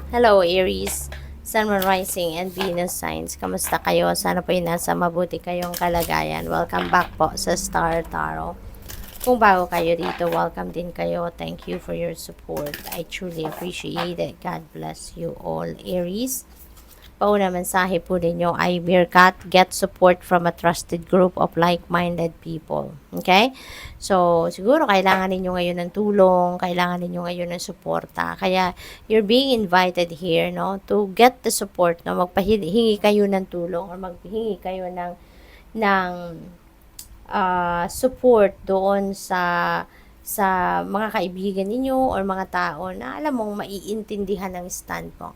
Hello, Aries, Sun, Moon, Rising, and Venus signs. Kamusta kayo? Sana po yung nasa mabuti kayong kalagayan. Welcome back po sa Star Tarot. Kung bago kayo dito, welcome din kayo. Thank you for your support. I truly appreciate it. God bless you all, Aries. Pauna mensahe po ninyo ay Meerkat, get support from a trusted group of like-minded people. Okay? So, siguro kailangan ninyo ngayon ng tulong, kailangan ninyo ngayon ng suporta. Kaya, you're being invited here, no, to get the support, no, magpahingi kayo ng tulong or maghingi kayo ng support doon sa mga kaibigan ninyo or mga tao na alam mong maiintindihan ng stand mo.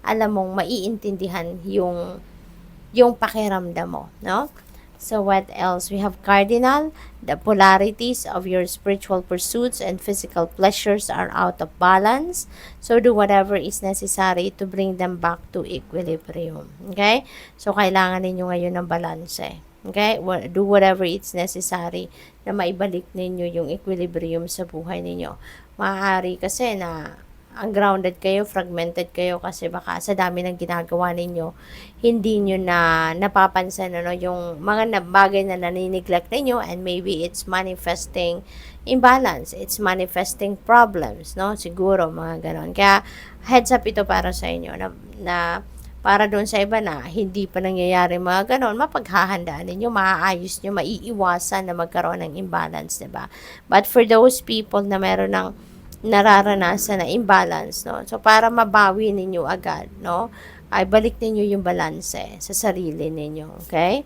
Alam mong maiintindihan yung pakiramdam mo, no? So what else? We have Cardinal. The polarities of your spiritual pursuits and physical pleasures are out of balance. So do whatever is necessary to bring them back to equilibrium. Okay? So kailangan ninyo ngayon ng balance. Okay? Do whatever it's necessary na maibalik ninyo yung equilibrium sa buhay ninyo. Maaari kasi na ang grounded kayo, fragmented kayo kasi baka sa dami ng ginagawa ninyo, hindi nyo na napapansin yung mga bagay na nanineglect ninyo, and maybe it's manifesting imbalance, it's manifesting problems, no? Siguro, mga ganon. Kaya, heads up ito para sa inyo na para doon sa iba na hindi pa nangyayari mga ganon, mapaghahandaan ninyo, maaayos nyo, maiiwasan na magkaroon ng imbalance, diba? But for those people na meron ng nararanasan na imbalance, no? So, para mabawi ninyo agad, no? Ay balik ninyo yung balance sa sarili ninyo, okay?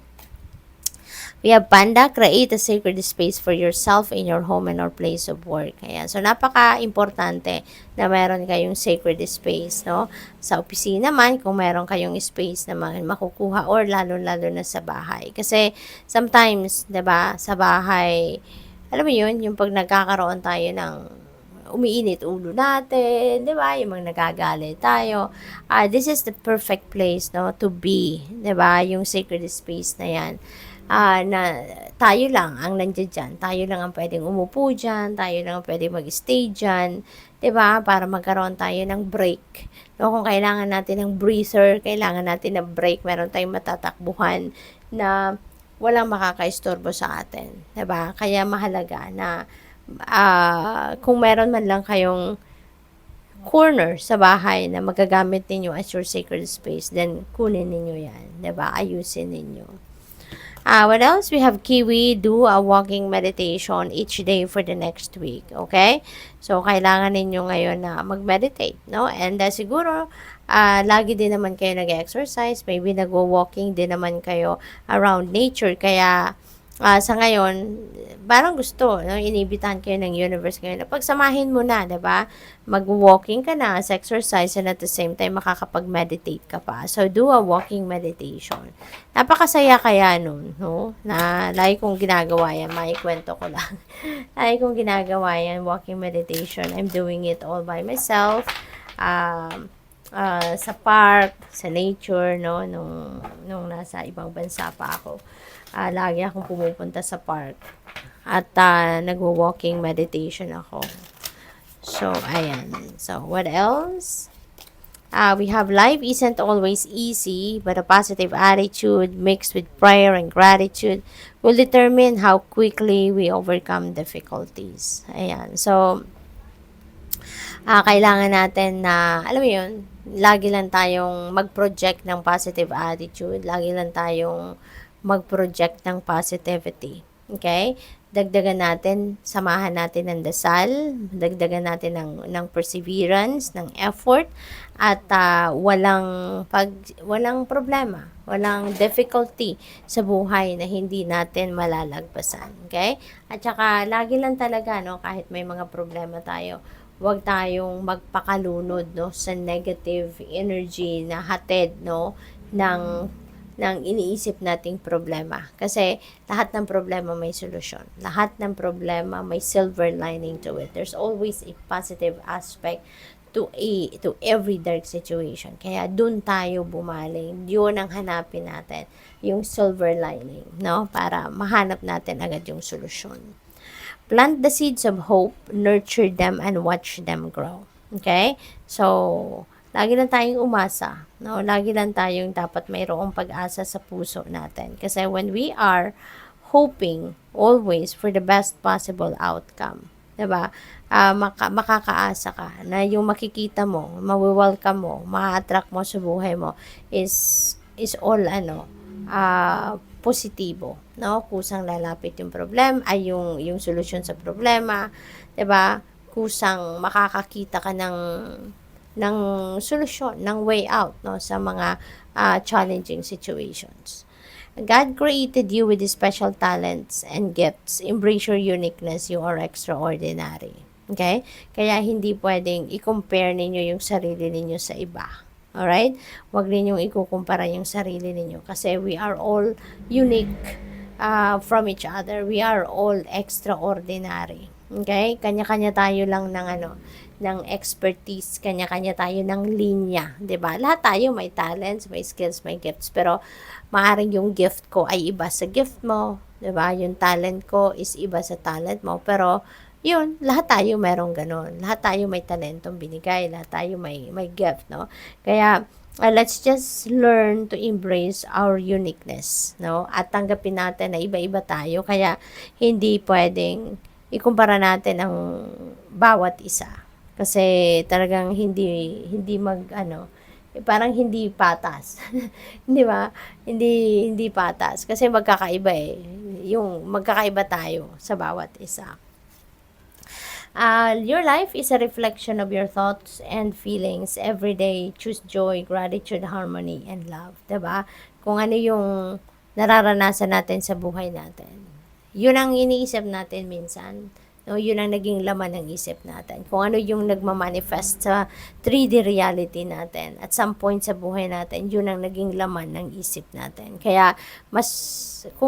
We have Panda, create a sacred space for yourself in your home and or place of work. Ayan. So, napaka-importante na meron kayong sacred space, no? Sa opisina man, kung meron kayong space na makukuha or lalo-lalo na sa bahay. Kasi, sometimes, 'di ba, sa bahay, alam mo yun, yung pag nagkakaroon tayo ng umiinit ulo natin, 'di ba? Yung mga nagagalit tayo. This is the perfect place, no, to be, 'di ba? Yung sacred space na 'yan. Na tayo lang ang nandiyan diyan. Tayo lang ang pwedeng umupo diyan, tayo lang ang pwedeng mag-stay diyan, 'di ba? Para magkaroon tayo ng break. No, kung kailangan natin ng breather, kailangan natin ng break, meron tayong matatakbuhan na walang makakaistorbo sa atin, 'di ba? Kaya mahalaga na kung meron man lang kayong corner sa bahay na magagamit ninyo as your sacred space, then kunin ninyo yan, 'di ba? Ayusin ninyo. What else? We have Kiwi, do a walking meditation each day for the next week, okay? So, kailangan ninyo ngayon na mag-meditate, no? And siguro, lagi din naman kayo nag-exercise, maybe nag-walking din naman kayo around nature, kaya sa ngayon, parang gusto, no, inibitahan kayo ng universe ngayon na pagsamahin mo na, 'di ba? Mag-walking ka na as exercise, and at the same time makakapag-meditate ka pa. So do a walking meditation. Napakasaya kaya nun, no? Na lagi kong ginagawa yan, maikwento ko lang. Lagi kong ginagawa yan, walking meditation. I'm doing it all by myself. Sa park, sa nature, no, nung nasa ibang bansa pa ako. Lagi akong pumupunta sa park at nagwo-walking meditation ako. So, ayan. So, what else? We have life isn't always easy, but a positive attitude mixed with prayer and gratitude will determine how quickly we overcome difficulties. Ayan. So, kailangan natin na, alam mo yun, lagi lang tayong mag-project ng positive attitude, lagi lang tayong mag-project ng positivity. Okay? Dagdagan natin, samahan natin ng dasal, dagdagan natin ng perseverance, ng effort, at walang problema, walang difficulty sa buhay na hindi natin malalagpasan. Okay? At saka, lagi lang talaga, no, kahit may mga problema tayo, huwag tayong magpakalunod, no, sa negative energy na hatid, no, ng iniisip nating problema. Kasi lahat ng problema may solusyon. Lahat ng problema may silver lining to it. There's always a positive aspect to every dark situation. Kaya dun tayo bumaling. Yun ang hanapin natin. Yung silver lining, no? Para mahanap natin agad yung solusyon. Plant the seeds of hope, nurture them, and watch them grow. Okay? So, lagi lang tayong umasa, no? Lagi lang tayong dapat mayroong pag-asa sa puso natin. Kasi when we are hoping always for the best possible outcome, 'di ba? Makakaasa ka na yung makikita mo, mawi-welcome mo, maa-attract mo sa buhay mo is all positibo, no? Kusang lalapit yung problem ay yung solusyon sa problema, 'di ba? Kusang makakakita ka ng solusyon, ng way out, no, sa mga challenging situations. God created you with special talents and gifts. Embrace your uniqueness. You are extraordinary. Okay? Kaya hindi pwedeng i-compare ninyo yung sarili ninyo sa iba. Alright? Huwag ninyong ikukumpara yung sarili ninyo. Kasi we are all unique from each other. We are all extraordinary. Okay? Kanya-kanya tayo lang ng expertise, kanya-kanya tayo ng linya, 'di ba? Lahat tayo may talents, may skills, may gifts, pero maaring yung gift ko ay iba sa gift mo, 'di ba? Yung talent ko is iba sa talent mo, pero yun, lahat tayo merong ganun. Lahat tayo may talentong binigay, lahat tayo may gift, no? Kaya let's just learn to embrace our uniqueness, no? At tanggapin natin na iba-iba tayo, kaya hindi pwedeng ikumpara natin ang bawat isa. Kasi talagang hindi parang hindi patas. 'Di ba? Hindi patas kasi magkakaiba eh. Yung magkakaiba tayo sa bawat isa. Your life is a reflection of your thoughts and feelings. Every day, choose joy, gratitude, harmony, and love. 'Di ba? Kung ano yung nararanasan natin sa buhay natin, yun ang iniisip natin minsan. No, yun ang naging laman ng isip natin. Kung ano yung nagmamanifest sa 3D reality natin. At some point sa buhay natin, yun ang naging laman ng isip natin. Kaya,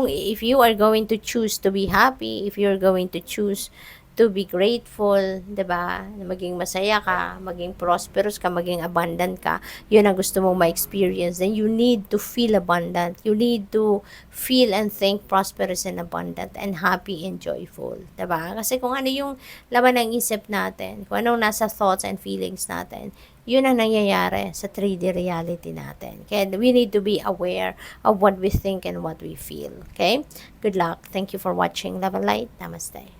if you are going to choose to be happy, if you're going to choose to be grateful, 'di ba? Maging masaya ka, maging prosperous ka, maging abundant ka. 'Yun ang gusto mong ma-experience. Then you need to feel abundant. You need to feel and think prosperous and abundant and happy and joyful, 'di ba? Kasi kung ano yung laman ng isip natin, kung anong nasa thoughts and feelings natin, yun ang nangyayari sa 3D reality natin. Kaya we need to be aware of what we think and what we feel. Okay? Good luck. Thank you for watching. Love and light. Namaste.